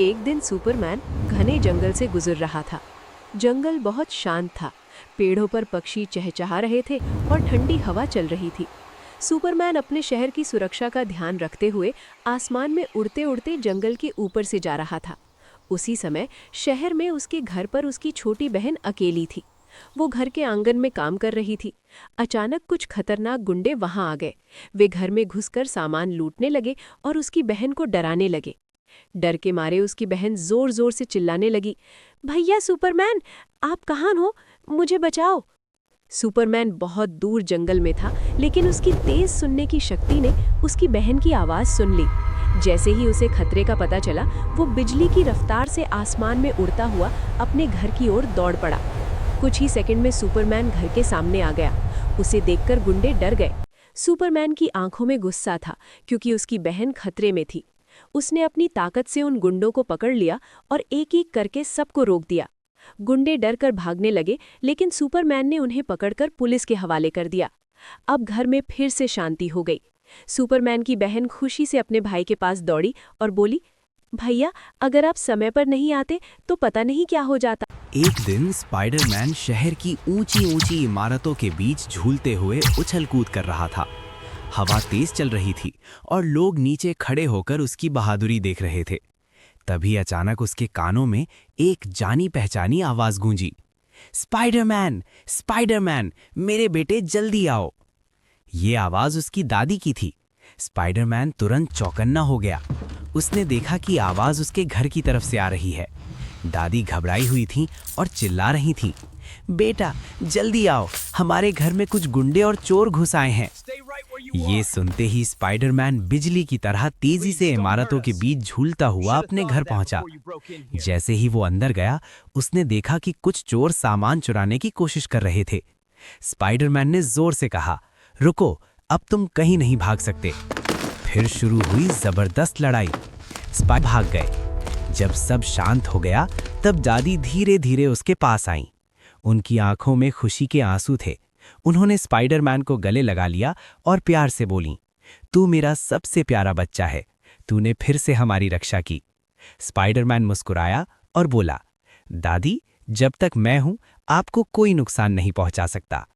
एक दिन सुपरमैन घने जंगल से गुजर रहा था। जंगल बहुत शांत था, पेड़ों पर पक्षी चहचहा रहे थे और ठंडी हवा चल रही थी। सुपरमैन अपने शहर की सुरक्षा का ध्यान रखते हुए आसमान में उड़ते उड़ते जंगल के ऊपर से जा रहा था। उसी समय शहर में उसके घर पर उसकी छोटी बहन अकेली थी। वो घर के आंगन में काम कर रही थी। अचानक कुछ खतरनाक गुंडे वहां आ गए। वे घर में घुसकर सामान लूटने लगे और उसकी बहन को डराने लगे। डर के मारे उसकी बहन जोर जोर से चिल्लाने लगी, भैया सुपरमैन, आप कहाँ हो? मुझे बचाओ। सुपरमैन बहुत दूर जंगल में था, लेकिन उसकी तेज सुनने की शक्ति ने उसकी बहन की आवाज़ सुन ली। जैसे ही उसे खतरे का पता चला, वो बिजली की रफ्तार से आसमान में उड़ता हुआ अपने घर की ओर दौड़ पड़ा। कुछ ही सेकंड में सुपरमैन घर के सामने आ गया। उसे देखकर गुंडे डर गए। सुपरमैन की आंखों में गुस्सा था, क्योंकि उसकी बहन खतरे में थी। उसने अपनी ताकत से उन गुंडों को पकड़ लिया और एक-एक करके सबको रोक दिया। गुंडे डर कर भागने लगे, लेकिन सुपरमैन ने उन्हें पकड़कर पुलिस के हवाले कर दिया। अब घर में फिर से शांति हो गई। सुपरमैन की बहन खुशी से अपने भाई के पास दौड़ी और बोली, भैया, अगर आप समय पर नहीं आते तो पता नहीं क्या हो जाता। एक दिन स्पाइडरमैन शहर की ऊंची ऊंची इमारतों के बीच झूलते हुए उछल कूद कर रहा था। हवा तेज चल रही थी और लोग नीचे खड़े होकर उसकी बहादुरी देख रहे थे। तभी अचानक उसके कानों में एक जानी पहचानी आवाज गूंजी, स्पाइडरमैन, स्पाइडरमैन, मेरे बेटे जल्दी आओ। ये आवाज उसकी दादी की थी। स्पाइडरमैन तुरंत चौकन्ना हो गया। उसने देखा कि आवाज उसके घर की तरफ से आ रही है। दादी घबराई हुई थी और चिल्ला रही थी, बेटा जल्दी आओ, हमारे घर में कुछ गुंडे और चोर घुस आए हैं। ये सुनते ही स्पाइडरमैन बिजली की तरह तेजी से इमारतों के बीच झूलता हुआ अपने घर पहुंचा। जैसे ही वो अंदर गया, उसने देखा कि कुछ चोर सामान चुराने की कोशिश कर रहे थे। स्पाइडरमैन ने जोर से कहा, रुको, अब तुम कहीं नहीं भाग सकते। फिर शुरू हुई जबरदस्त लड़ाई। स्पाइडर भाग गए। जब सब शांत हो गया, तब दादी धीरे धीरे उसके पास आईं। उनकी आंखों में खुशी के आंसू थे। उन्होंने स्पाइडरमैन को गले लगा लिया और प्यार से बोलीं, तू मेरा सबसे प्यारा बच्चा है, तूने फिर से हमारी रक्षा की। स्पाइडरमैन मुस्कुराया और बोला, दादी, जब तक मैं हूं, आपको कोई नुकसान नहीं पहुंचा सकता।